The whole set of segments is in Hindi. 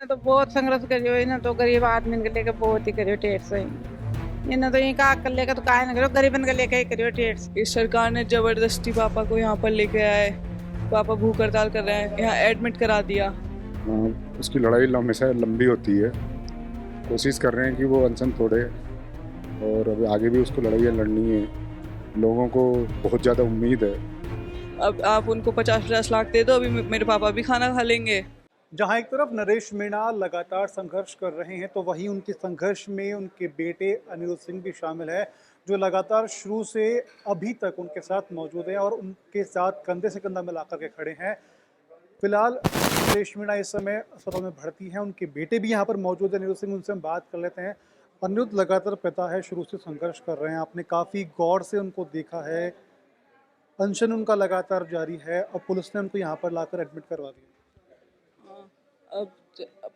तो बहुत संघर्ष करियो इन्हें तो गरीब आदमी के लेके बहुत ही करियो टेट से इन्हें तो यही का कर लेके तो काय ना करो गरीबन के लेके ही करियो टेट से। इस सरकार ने जबरदस्ती पापा को यहाँ पर लेके आए। पापा भूख हड़ताल कर रहे हैं, यहाँ एडमिट करा दिया। उसकी लड़ाई हमेशा लंबी होती है। कोशिश कर रहे हैं कि वो अनशन तोड़े और अभी आगे भी उसको लड़ाइयाँ लड़नी है। लोगों को बहुत ज़्यादा उम्मीद है। अब आप उनको 50-50 लाख दे दो, अभी मेरे पापा भी खाना खा लेंगे। जहां एक तरफ नरेश मीणा लगातार संघर्ष कर रहे हैं तो वहीं उनके संघर्ष में उनके बेटे अनिरुद्ध सिंह भी शामिल है, जो लगातार शुरू से अभी तक उनके साथ मौजूद है और उनके साथ कंधे से कंधा मिलाकर के खड़े हैं। फिलहाल नरेश मीणा इस समय अस्पताल में भर्ती है, उनके बेटे भी यहाँ पर मौजूद है अनिरुद्ध सिंह, उनसे हम बात कर लेते हैं। अनिरुद्ध लगातार पिता है, शुरू से संघर्ष कर रहे हैं, आपने काफ़ी गौर से उनको देखा है, अनशन उनका लगातार जारी है और पुलिस ने उनको यहाँ पर लाकर एडमिट करवा दिया। अब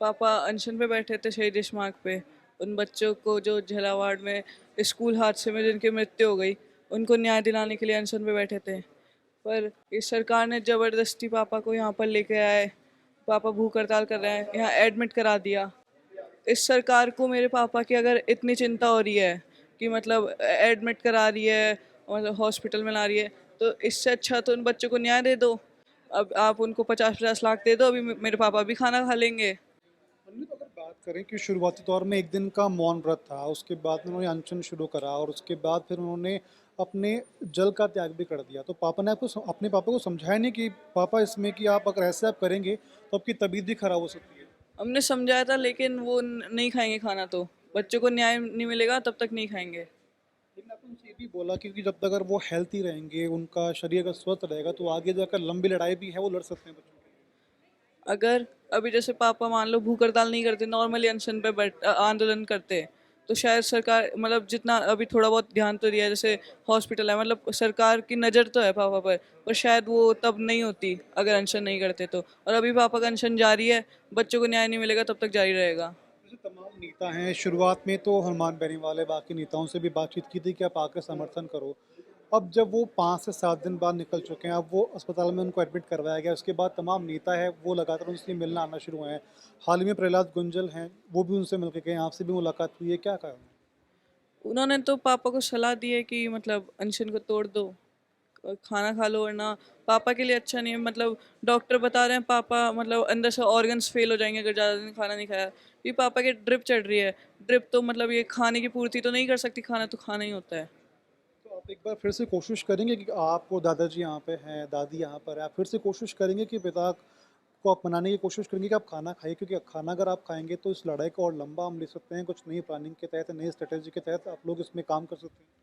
पापा अनशन पे बैठे थे शहीद स्मारक पे। उन बच्चों को जो झालावाड़ में स्कूल हादसे में जिनकी मृत्यु हो गई, उनको न्याय दिलाने के लिए अनशन पे बैठे थे। पर इस सरकार ने जबरदस्ती पापा को यहाँ पर लेके आए। पापा भूख हड़ताल कर रहे हैं, यहाँ एडमिट करा दिया। इस सरकार को मेरे पापा की अगर इतनी चिंता हो रही है कि मतलब एडमिट करा रही है और हॉस्पिटल में ला रही है, तो इससे अच्छा तो उन बच्चों को न्याय दे दो। अब आप उनको 50-50 लाख दे दो, अभी मेरे पापा भी खाना खा लेंगे। हमने तो अगर बात करें कि शुरुआती दौर में एक दिन का मौन व्रत था, उसके बाद उन्होंने अनशन शुरू करा और उसके बाद फिर उन्होंने अपने जल का त्याग भी कर दिया। तो पापा ने अपने पापा को समझाया नहीं कि पापा इसमें कि आप अगर ऐसे आप करेंगे तो आपकी तबीयत भी खराब हो सकती है। हमने समझाया था, लेकिन वो नहीं खाएंगे खाना। तो बच्चों को न्याय नहीं मिलेगा तब तक नहीं खाएंगे। लेकिन आपने उनसे ये भी बोला कि जब तक अगर वो हेल्थी रहेंगे, उनका शरीर अगर स्वस्थ रहेगा तो आगे जाकर लंबी लड़ाई भी है वो लड़ सकते हैं बच्चों के लिए। अगर अभी जैसे पापा मान लो भूख हड़ताल नहीं करते, नॉर्मली अनशन पे आंदोलन करते, तो शायद सरकार मतलब जितना अभी थोड़ा बहुत ध्यान तो दिया, जैसे हॉस्पिटल है, मतलब सरकार की नज़र तो है पापा पर शायद वो तब नहीं होती अगर अनशन नहीं करते तो। और अभी पापा का अनशन जारी है, बच्चों को न्याय नहीं मिलेगा तब तक जारी रहेगा। जैसे तमाम नेता हैं, शुरुआत में तो हनुमान बेनीवाल वाले बाकी नेताओं से भी बातचीत की थी कि आप आकर समर्थन करो। अब जब वो 5 से 7 दिन बाद निकल चुके हैं, अब वो अस्पताल में उनको एडमिट करवाया गया, उसके बाद तमाम नेता है वो लगातार उनसे मिलना आना शुरू हुए हैं। हाल ही में प्रहलाद गुंजल हैं, वो भी उनसे मिल के गए, आपसे भी मुलाकात हुई है, क्या कहा? उन्होंने तो पापा को सलाह दी है कि मतलब अनशन को तोड़ दो, खाना खा लो, वरना पापा के लिए अच्छा नहीं है। मतलब डॉक्टर बता रहे हैं पापा मतलब अंदर से ऑर्गन्स फेल हो जाएंगे अगर ज़्यादा दिन खाना नहीं खाया। ये पापा के ड्रिप चढ़ रही है। ड्रिप तो मतलब ये खाने की पूर्ति तो नहीं कर सकती, खाना तो खाना ही होता है। तो आप एक बार फिर से कोशिश करेंगे कि आपको दादाजी यहाँ पे हैं, दादी यहाँ पर है, आप फिर से कोशिश करेंगे कि पिता को आप मनाने की कोशिश करेंगे कि आप खाना खाइए, क्योंकि खाना अगर आप खाएंगे तो इस लड़ाई को और लंबा हम ले सकते हैं, कुछ नई प्लानिंग के तहत, नई स्ट्रेटेजी के तहत आप लोग इसमें काम कर सकते हैं।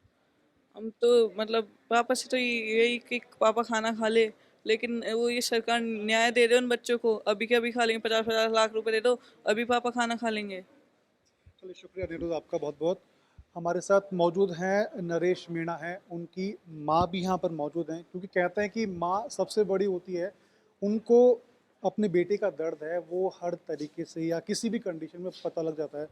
हम तो मतलब पापा से तो यही कि पापा खाना खा ले, लेकिन वो ये सरकार न्याय दे रहे उन बच्चों को। अभी के अभी खा लेंगे, 50-50 लाख रुपए दे दो, अभी पापा खाना खा लेंगे। चलिए, शुक्रिया अनिरुद्ध आपका बहुत बहुत। हमारे साथ मौजूद हैं नरेश मीणा हैं, उनकी माँ भी यहाँ पर मौजूद हैं, क्योंकि कहते हैं कि माँ सबसे बड़ी होती है। उनको अपने बेटे का दर्द है वो हर तरीके से या किसी भी कंडीशन में पता लग जाता है।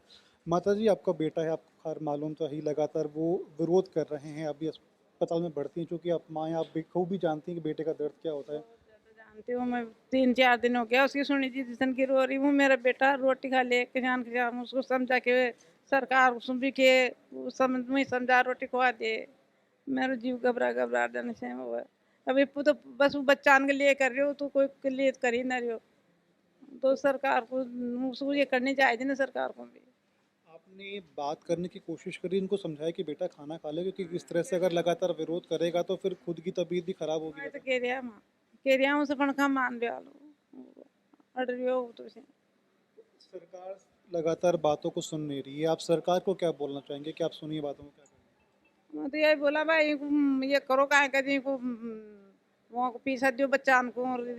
माता जी, आपका बेटा है, आपको खैर मालूम तो ही, लगातार वो विरोध कर रहे हैं, अभी अस्पताल में भर्ती हैं, क्योंकि आप माँ हैं, आप खूब भी जानती हैं कि बेटे का दर्द क्या होता है। जानती हूँ मैं, 3-4 दिन हो गया उसकी सुनी थी जिसन की रो रही हूँ, मेरा बेटा रोटी खा ले के जान उसको समझा के सरकार सुन भी के समझ में समझा रोटी खवा दे। मेरा जीव घबरा घबरा जाने से हुआ। अभी तो बस वो बच्चा के लिए कर रही हो तो कोई के लिए कर ही ना रही हो। तो सरकार को उसको ये करनी चाहिए ना, सरकार को भी। आपने बात करने की कोशिश करी, इनको समझाया कि बेटा खाना खा ले, क्योंकि इस तरह से अगर लगातार विरोध करेगा तो फिर खुद की तबीयत भी खराब होगी मैं तो बेटा। कह रही हूँ से पण खा मान भी आलो अड़ रही हो तो से। सरकार लगातार बातों को सुन नहीं रही है, आप सरकार को क्या बोलना चाहेंगे कि आप सुनिए बातों को, क्या करें? मैं तो यही बोला भाई ये करो काहे का जी को वो को पीसा दियो बच्चा को और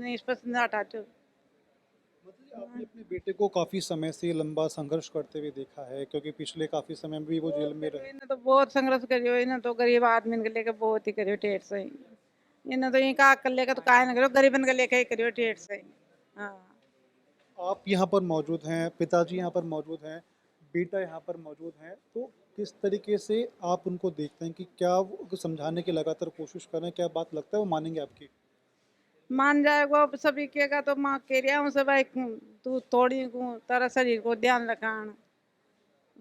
इस पर से हटा दो। मतलब जी, आपने अपने बेटे को काफी समय से लंबा संघर्ष करते हुए देखा है, क्योंकि पिछले काफी समय में भी वो जेल में रहे। इन्हें तो बहुत संघर्ष करियो, इन्हें तो गरीब आदमी के लेके बहुत ही करियो टेट से। इन्हें तो यही का कर लेके तो काहे ना करो गरीबन के लेके ही करियो टेट से। हाँ, आप यहाँ पर मौजूद हैं, पिताजी यहाँ पर मौजूद हैं, बेटा यहाँ पर मौजूद हैं, तो किस तरीके से आप उनको देखते हैं कि क्या वो समझाने की लगातार कोशिश कर रहे हैं, क्या बात लगता है वो मानेंगे आपकी? मान जाएगा अब सभी केगा तो माँ कह रही हूँ से भाई तू थोड़ी तारा शरीर को ध्यान रखा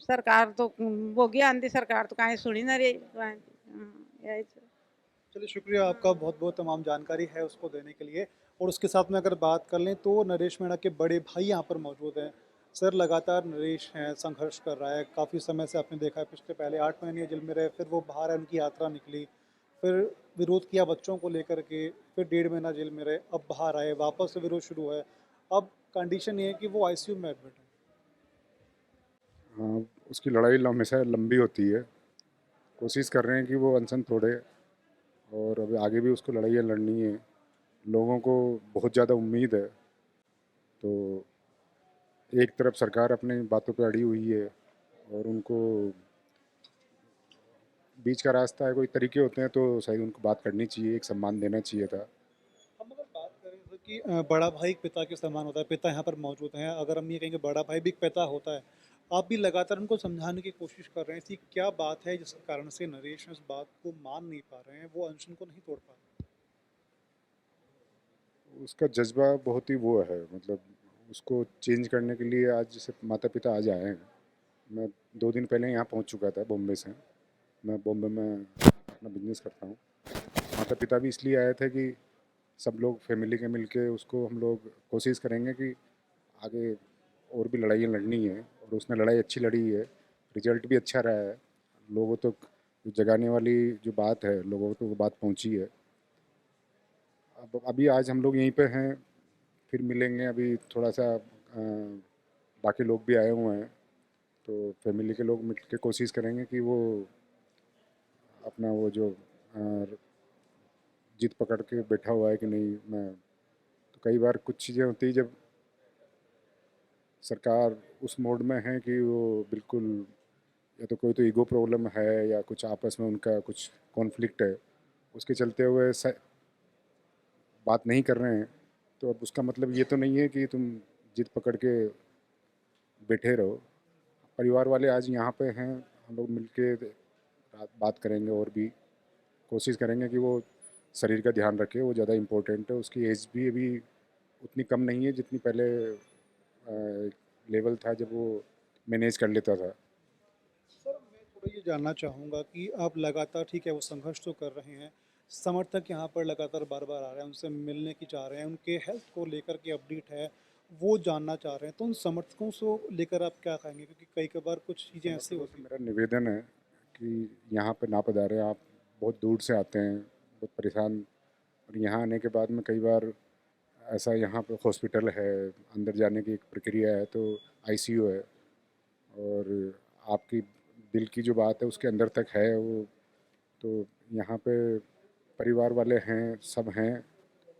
सरकार तो वो ज्ञान दी सरकार तो कहीं सुनी ना रही यही तो। चलिए शुक्रिया आपका, बहुत बहुत तमाम जानकारी है उसको देने के लिए। और उसके साथ में अगर बात कर लें तो नरेश मीणा के बड़े भाई यहाँ पर मौजूद हैं। सर, लगातार नरेश हैं, संघर्ष कर रहा है काफ़ी समय से, आपने देखा है पिछले पहले 8 महीने जेल में रहे, फिर वो बाहर है, उनकी यात्रा निकली, फिर विरोध किया बच्चों को लेकर के, फिर 1.5 महीना जेल में रहे, अब बाहर आए, वापस से विरोध शुरू है। अब कंडीशन ये है कि वो आईसीयू में एडमिट है। हाँ, उसकी लड़ाई हमेशा लंबी होती है। कोशिश कर रहे हैं कि वो अनशन तोड़े, और अभी आगे भी उसको लड़ाइयाँ लड़नी है। लोगों को बहुत ज़्यादा उम्मीद है, तो एक तरफ सरकार अपनी बातों पे अड़ी हुई है, और उनको बीच का रास्ता है, कोई तरीके होते हैं तो शायद उनको बात करनी चाहिए, एक सम्मान देना चाहिए था। हम अगर बात करें तो कि बड़ा भाई एक पिता के समान होता है, पिता यहाँ पर मौजूद हैं, अगर हम ये कहेंगे बड़ा भाई भी एक पिता होता है, आप भी लगातार उनको समझाने की कोशिश कर रहे हैं, ऐसी क्या बात है जिसके कारण से नरेश इस बात को मान नहीं पा रहे हैं, वो अनशन को नहीं तोड़ पा रहे उसका जज्बा बहुत ही वो है, मतलब उसको चेंज करने के लिए आज जैसे माता पिता आज आए हैं। मैं 2 दिन पहले यहाँ पहुँच चुका था बॉम्बे से। मैं बॉम्बे में अपना बिजनेस करता हूँ। माता पिता भी इसलिए आए थे कि सब लोग फैमिली के मिलके उसको हम लोग कोशिश करेंगे कि आगे और भी लड़ाइयाँ लड़नी है, और उसने लड़ाई अच्छी लड़ी है, रिजल्ट भी अच्छा रहा है। लोगों तक जो जगाने वाली जो बात है, लोगों तक वो बात पहुँची है। अब अभी आज हम लोग यहीं पे हैं, फिर मिलेंगे। अभी थोड़ा सा बाकी लोग भी आए हुए हैं, तो फैमिली के लोग मिल के कोशिश करेंगे कि वो अपना वो जो जिद पकड़ के बैठा हुआ है कि नहीं, मैं तो कई बार कुछ चीज़ें होती है जब सरकार उस मोड में है कि वो बिल्कुल, या तो कोई तो ईगो प्रॉब्लम है या कुछ आपस में उनका कुछ कॉन्फ्लिक्ट है, उसके चलते हुए बात नहीं कर रहे हैं। तो अब उसका मतलब ये तो नहीं है कि तुम जिद पकड़ के बैठे रहो। परिवार वाले आज यहाँ पे हैं, हम लोग मिलके बात करेंगे, और भी कोशिश करेंगे कि वो शरीर का ध्यान रखे, वो ज़्यादा इम्पोर्टेंट है। उसकी एज भी अभी उतनी कम नहीं है जितनी पहले लेवल था जब वो मैनेज कर लेता था। सर, मैं थोड़ा ये जानना चाहूँगा कि आप लगातार, ठीक है वो संघर्ष तो कर रहे हैं, समर्थक यहाँ पर लगातार बार बार आ रहे हैं, उनसे मिलने की चाह रहे हैं, उनके हेल्थ को लेकर के अपडेट है वो जानना चाह रहे हैं, तो उन समर्थकों को लेकर आप क्या कहेंगे, क्योंकि कई कई बार कुछ चीज़ें ऐसी समर्थकों से होती हैं। मेरा निवेदन है कि यहाँ पे ना पधारें। आप बहुत दूर से आते हैं, बहुत परेशान, और यहाँ आने के बाद में कई बार ऐसा, यहाँ पे हॉस्पिटल है, अंदर जाने की एक प्रक्रिया है, तो आईसीयू है, और आपकी दिल की जो बात है उसके अंदर तक है वो। तो यहाँ पे परिवार वाले हैं, सब हैं,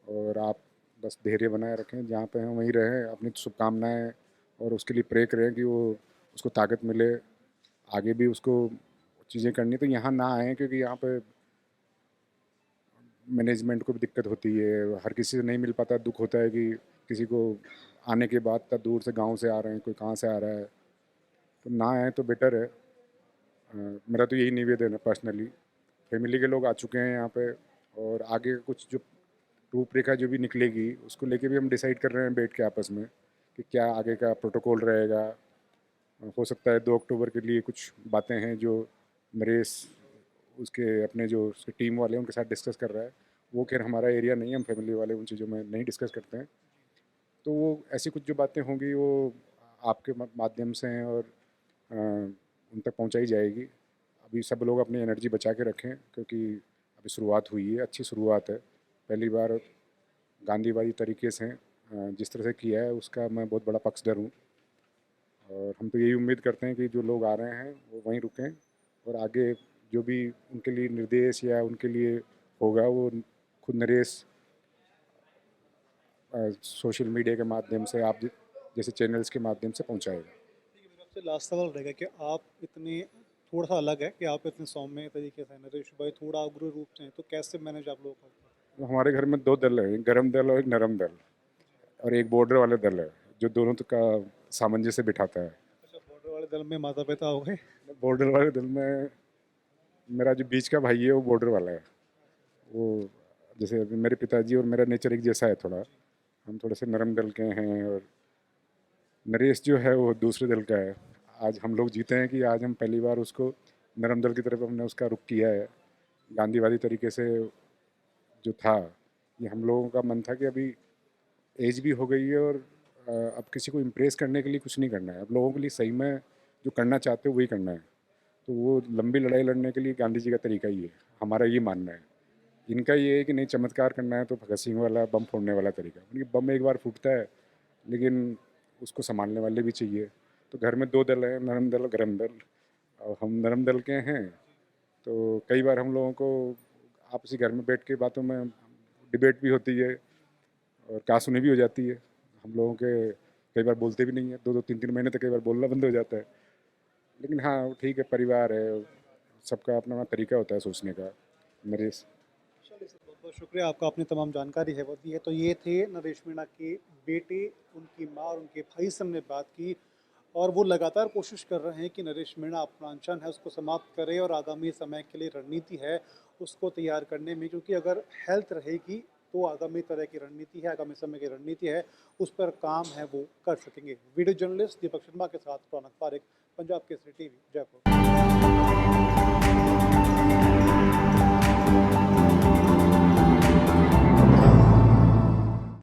और आप बस धैर्य बनाए रखें, जहाँ पे हैं वहीं रहें, अपनी शुभकामनाएं और उसके लिए प्रे करें कि वो उसको ताकत मिले, आगे भी उसको चीज़ें करनी। तो यहाँ ना आएँ, क्योंकि यहाँ पे मैनेजमेंट को भी दिक्कत होती है, हर किसी से नहीं मिल पाता। दुख होता है कि किसी को आने के बाद तक दूर से गांव से आ रहे हैं, कोई कहाँ से आ रहा है, तो ना आए तो बेटर है। मेरा तो यही निवेदन है पर्सनली। फैमिली के लोग आ चुके हैं यहाँ पे, और आगे कुछ जो रूपरेखा जो भी निकलेगी उसको लेके भी हम डिसाइड कर रहे हैं बैठ के आपस में कि क्या आगे का प्रोटोकॉल रहेगा। हो सकता है 2 अक्टूबर के लिए कुछ बातें हैं जो नरेश उसके अपने जो उसके टीम वाले हैं उनके साथ डिस्कस कर रहा है। वो खैर हमारा एरिया नहीं है, हम फैमिली वाले उन चीज़ों में नहीं डिस्कस करते हैं। तो वो ऐसी कुछ जो बातें होंगी वो आपके माध्यम से हैं, और उन तक पहुंचाई जाएगी। अभी सब लोग अपनी एनर्जी बचा के रखें, क्योंकि अभी शुरुआत हुई है, अच्छी शुरुआत है। पहली बार गांधीवादी तरीके से जिस तरह से किया है उसका मैं बहुत बड़ा पक्षधर हूँ, और हम तो यही उम्मीद करते हैं कि जो लोग आ रहे हैं वो वहीं रुकें, और आगे जो भी उनके लिए निर्देश या उनके लिए होगा वो खुद नरेश सोशल मीडिया के माध्यम से, आप जैसे चैनल्स के माध्यम से पहुंचाएगा। देखिए, मेरा आपसे लास्ट सवाल रहेगा कि आप इतने, थोड़ा सा अलग है कि आप इतने सौम्य तरीके से हैं, नरेश भाई थोड़ा उग्र रूप से हैं, तो कैसे मैनेज आप लोग करते हैं? तो हमारे घर में 2 दल हैं, एक गर्म दल और एक नरम दल, और एक बॉर्डर वाला दल है जो दोनों का सामंजस्य बिठाता है। अच्छा, बॉर्डर वाले दल में माता पिता हो गए। बॉर्डर वाले दल में मेरा जो बीच का भाई है वो बॉर्डर वाला है, वो जैसे अभी मेरे पिताजी और मेरा नेचर एक जैसा है थोड़ा, हम थोड़े से नरम दिल के हैं, और नरेश जो है वो दूसरे दिल का है। आज हम लोग जीते हैं कि आज हम पहली बार उसको नरम दल की तरफ हमने उसका रुख किया है। गांधीवादी तरीके से जो था, ये हम लोगों का मन था कि अभी एज भी हो गई है और अब किसी को इम्प्रेस करने के लिए कुछ नहीं करना है, अब लोगों के लिए सही में जो करना चाहते हो वही करना है। तो वो लंबी लड़ाई लड़ने के लिए गांधी जी का तरीका ही है, हमारा ये मानना है। इनका ये है कि नहीं, चमत्कार करना है तो भगत सिंह वाला बम फोड़ने वाला तरीका, क्योंकि बम एक बार फूटता है लेकिन उसको संभालने वाले भी चाहिए। तो घर में दो दल हैं, नरम दल और गरम दल, और हम नरम दल के हैं। तो कई बार हम लोगों को आपसी घर में बैठ के बातों में डिबेट भी होती है और कहासुनी भी हो जाती है। हम लोगों के कई बार बोलते भी नहीं है, 2-2 3-3 महीने तक कई बार बोलना बंद हो जाता है। लेकिन हाँ ठीक है, परिवार है, सबका अपना अपना तरीका होता है सोचने का। नरेश, चलिए सर, बहुत बहुत शुक्रिया आपका, आपने तमाम जानकारी है वो दी है। तो ये थे नरेश मीणा के बेटे, उनकी माँ और उनके भाई से हमने बात की, और वो लगातार कोशिश कर रहे हैं कि नरेश मीणा अपना अनशन है उसको समाप्त करे और आगामी समय के लिए रणनीति है उसको तैयार करने में, क्योंकि अगर हेल्थ रहेगी तो आगामी तरह की रणनीति है, आगामी समय की रणनीति है, उस पर काम है वो कर सकेंगे। वीडियो जर्नलिस्ट दीपक शर्मा के साथ रौनक पारेख, पंजाब केसरी टीवी, जयपुर।